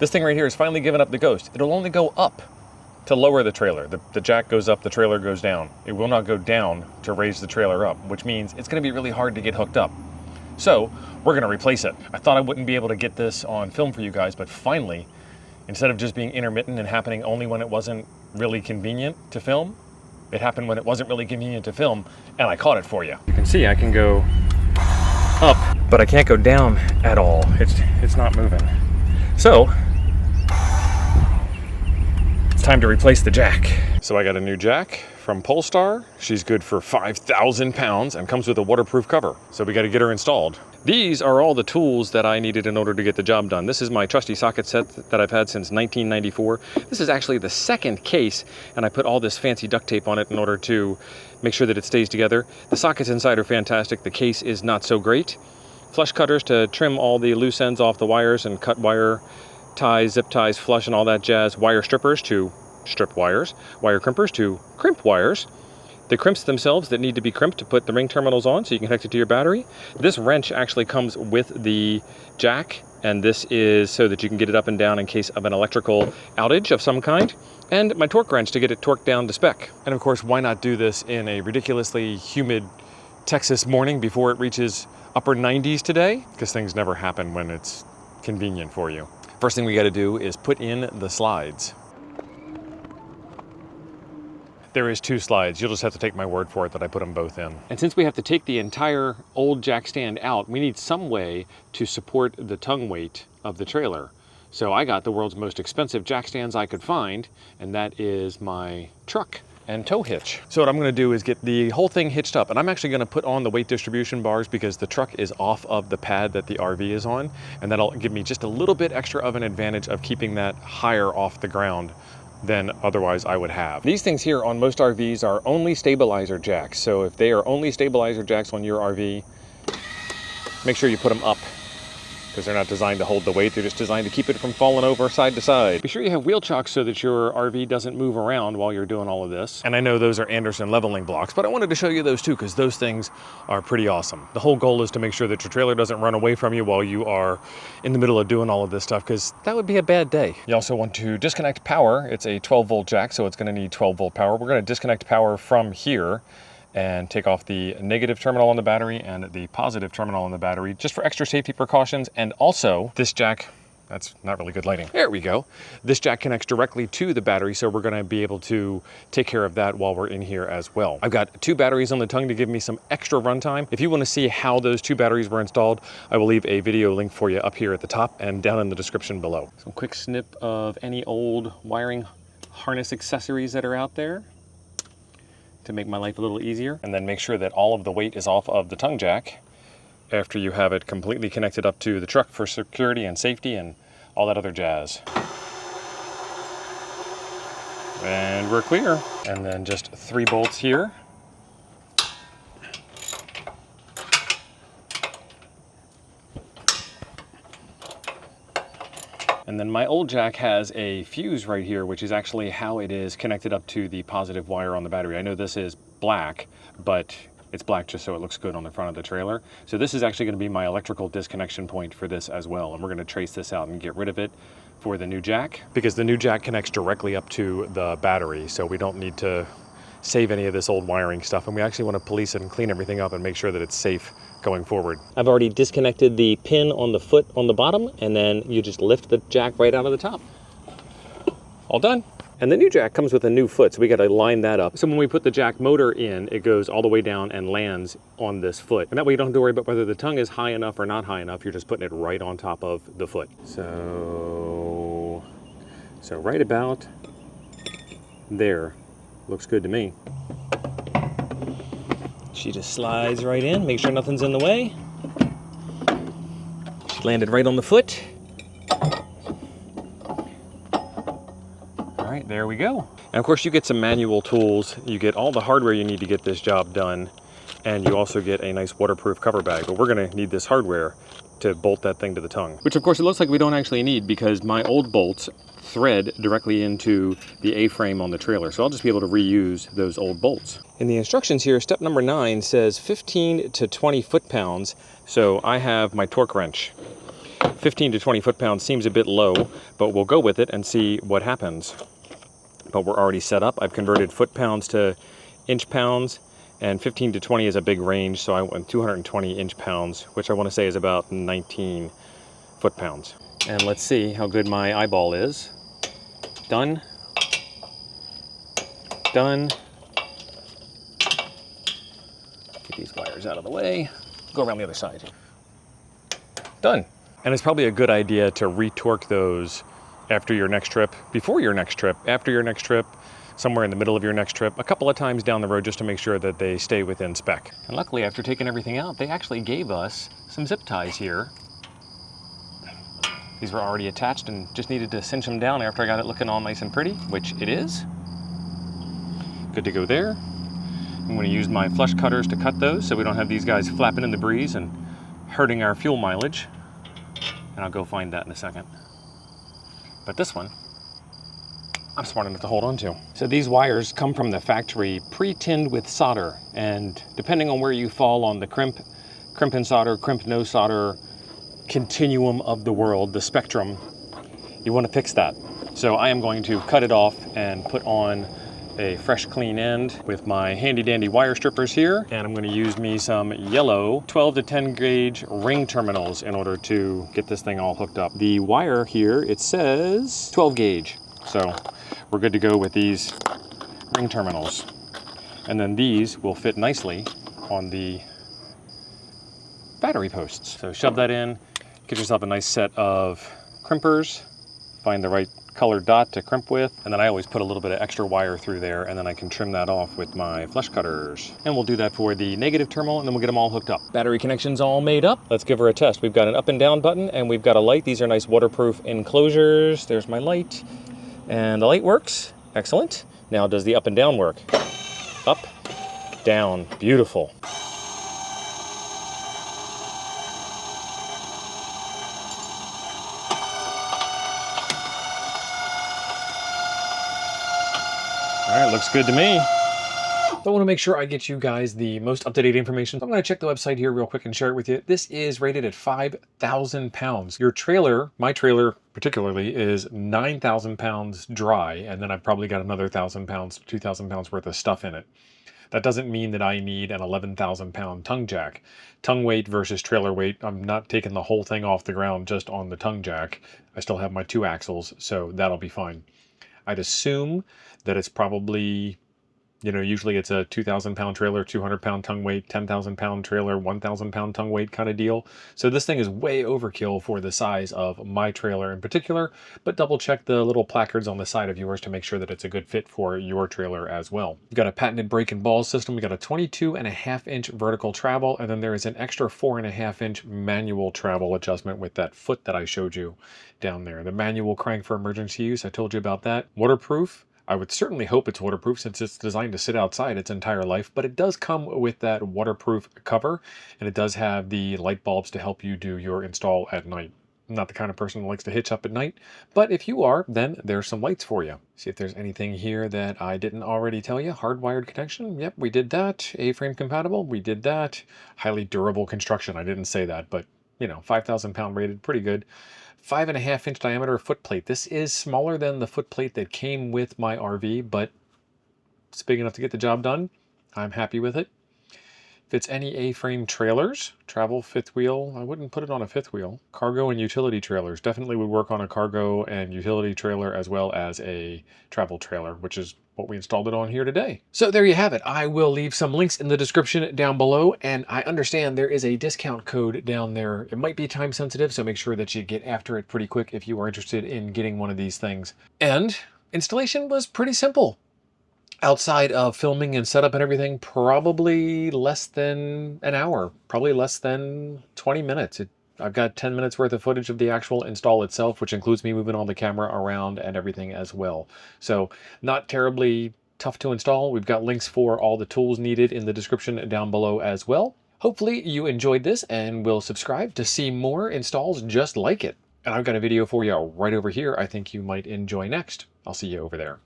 This thing right here has finally given up the ghost. It'll only go up to lower the trailer. The jack goes up, the trailer goes down. It will not go down to raise the trailer up, which means it's gonna be really hard to get hooked up. So we're gonna replace it. I thought I wouldn't be able to get this on film for you guys, but finally, instead of just being intermittent and happening only when it wasn't really convenient to film, it happened when it wasn't really convenient to film, and I caught it for you. You can see I can go up, but I can't go down at all. It's not moving. So, it's time to replace the jack. So I got a new jack from Polestar. She's good for 5,000 pounds and comes with a waterproof cover. So we got to get her installed. These are all the tools that I needed in order to get the job done. This is my trusty socket set that I've had since 1994. This is actually the second case, and I put all this fancy duct tape on it in order to make sure that it stays together. The sockets inside are fantastic. The case is not so great. Flush cutters to trim all the loose ends off the wires and cut wire ties, zip ties, flush and all that jazz. Wire strippers to strip wires. Wire crimpers to crimp wires. The crimps themselves that need to be crimped to put the ring terminals on so you can connect it to your battery. This wrench actually comes with the jack, and this is so that you can get it up and down in case of an electrical outage of some kind. And my torque wrench to get it torqued down to spec. And of course, why not do this in a ridiculously humid Texas morning before it reaches upper 90s today? Because things never happen when it's convenient for you. First thing we got to do is put in the slides. There is 2 slides. You'll just have to take my word for it that I put them both in. And since we have to take the entire old jack stand out, we need some way to support the tongue weight of the trailer. So I got the world's most expensive jack stands I could find, and that is my truck and tow hitch. So what I'm gonna do is get the whole thing hitched up, and I'm actually gonna put on the weight distribution bars because the truck is off of the pad that the RV is on, and that'll give me just a little bit extra of an advantage of keeping that higher off the ground than otherwise I would have. These things here on most RVs are only stabilizer jacks. So if they are only stabilizer jacks on your RV, make sure you put them up, because they're not designed to hold the weight. They're just designed to keep it from falling over side to side. Be sure you have wheel chocks so that your RV doesn't move around while you're doing all of this. And I know those are Anderson leveling blocks, but I wanted to show you those too, because those things are pretty awesome. The whole goal is to make sure that your trailer doesn't run away from you while you are in the middle of doing all of this stuff, because that would be a bad day. You also want to disconnect power. It's a 12-volt jack, so it's gonna need 12-volt power. We're gonna disconnect power from here and take off the negative terminal on the battery and the positive terminal on the battery, just for extra safety precautions. And also, this jack, that's not really good lighting. There we go. This jack connects directly to the battery, so we're gonna be able to take care of that while we're in here as well. I've got 2 batteries on the tongue to give me some extra runtime. If you wanna see how those 2 batteries were installed, I will leave a video link for you up here at the top and down in the description below. Some quick snip of any old wiring harness accessories that are out there to make my life a little easier. And then make sure that all of the weight is off of the tongue jack after you have it completely connected up to the truck for security and safety and all that other jazz. And we're clear. And then just 3 bolts here. And then my old jack has a fuse right here, which is actually how it is connected up to the positive wire on the battery. I know this is black, but it's black just so it looks good on the front of the trailer. So this is actually going to be my electrical disconnection point for this as well. And we're going to trace this out and get rid of it for the new jack, because the new jack connects directly up to the battery. So we don't need to save any of this old wiring stuff. And we actually want to police it and clean everything up and make sure that it's safe going forward. I've already disconnected the pin on the foot on the bottom, and then you just lift the jack right out of the top. All done. And the new jack comes with a new foot, so we got to line that up. So when we put the jack motor in, it goes all the way down and lands on this foot. And that way you don't have to worry about whether the tongue is high enough or not high enough. You're just putting it right on top of the foot. So right about there. Looks good to me. She just slides right in, make sure nothing's in the way. She landed right on the foot. All right, there we go. And of course you get some manual tools. You get all the hardware you need to get this job done. And you also get a nice waterproof cover bag, but we're gonna need this hardware to bolt that thing to the tongue. Which of course it looks like we don't actually need, because my old bolts thread directly into the A-frame on the trailer. So I'll just be able to reuse those old bolts. In the instructions here, step number 9 says 15 to 20 foot-pounds. So I have my torque wrench. 15 to 20 foot-pounds seems a bit low, but we'll go with it and see what happens. But we're already set up. I've converted foot-pounds to inch-pounds, and 15 to 20 is a big range, so I went 220 inch-pounds, which I want to say is about 19 foot-pounds. And let's see how good my eyeball is. Done. Done. Get these wires out of the way. Go around the other side. Done. And it's probably a good idea to retorque those after your next trip, before your next trip, after your next trip, somewhere in the middle of your next trip, a couple of times down the road just to make sure that they stay within spec. And luckily, after taking everything out, they actually gave us some zip ties here. These were already attached and just needed to cinch them down after I got it looking all nice and pretty, which it is. Good to go there. I'm going to use my flush cutters to cut those so we don't have these guys flapping in the breeze and hurting our fuel mileage. And I'll go find that in a second. But this one, I'm smart enough to hold on to. So these wires come from the factory pre-tinned with solder, and depending on where you fall on the crimp and solder, crimp no solder continuum of the world, the spectrum, you want to fix that. So I am going to cut it off and put on a fresh clean end with my handy dandy wire strippers here, and I'm going to use me some yellow 12 to 10 gauge ring terminals in order to get this thing all hooked up. The wire here, it says 12 gauge, so we're good to go with these ring terminals. And then these will fit nicely on the battery posts. So shove that in, get yourself a nice set of crimpers, find the right colored dot to crimp with, and then I always put a little bit of extra wire through there, and then I can trim that off with my flush cutters. And we'll do that for the negative terminal, and then we'll get them all hooked up. Battery connection's all made up. Let's give her a test. We've got an up and down button, and we've got a light. These are nice waterproof enclosures. There's my light, and the light works. Excellent. Now does the up and down work? Up, down, beautiful. All right, looks good to me. I want to make sure I get you guys the most up-to-date information. I'm going to check the website here real quick and share it with you. This is rated at 5,000 pounds. Your trailer, my trailer particularly, is 9,000 pounds dry, and then I've probably got another 1,000 pounds, 2,000 pounds worth of stuff in it. That doesn't mean that I need an 11,000 pound tongue jack. Tongue weight versus trailer weight, I'm not taking the whole thing off the ground just on the tongue jack. I still have my 2 axles, so that'll be fine. I'd assume that it's probably, you know, usually it's a 2,000 pound trailer, 200 pound tongue weight, 10,000 pound trailer, 1,000 pound tongue weight kind of deal. So this thing is way overkill for the size of my trailer in particular, but double check the little placards on the side of yours to make sure that it's a good fit for your trailer as well. We've got a patented brake and ball system. We've got a 22.5 inch vertical travel, and then there is an extra 4.5 inch manual travel adjustment with that foot that I showed you down there. The manual crank for emergency use, I told you about that. Waterproof. I would certainly hope it's waterproof since it's designed to sit outside its entire life, but it does come with that waterproof cover, and it does have the light bulbs to help you do your install at night. I'm not the kind of person that likes to hitch up at night, but if you are, then there's some lights for you. See if there's anything here that I didn't already tell you. Hardwired connection, yep, we did that. A-frame compatible, we did that. Highly durable construction, I didn't say that, but you know, 5,000 pound rated, pretty good. 5.5 inch diameter foot plate. This is smaller than the foot plate that came with my RV, but it's big enough to get the job done. I'm happy with it. Fits any A-frame trailers. Travel fifth wheel. I wouldn't put it on a fifth wheel. Cargo and utility trailers. Definitely would work on a cargo and utility trailer as well as a travel trailer, which is what we installed it on here today. So there you have it. I will leave some links in the description down below, and I understand there is a discount code down there. It might be time sensitive, so make sure that you get after it pretty quick if you are interested in getting one of these things. And installation was pretty simple. Outside of filming and setup and everything, probably less than an hour, probably less than 20 minutes. I've got 10 minutes worth of footage of the actual install itself, which includes me moving all the camera around and everything as well. So not terribly tough to install. We've got links for all the tools needed in the description down below as well. Hopefully you enjoyed this and will subscribe to see more installs just like it. And I've got a video for you right over here I think you might enjoy next. I'll see you over there.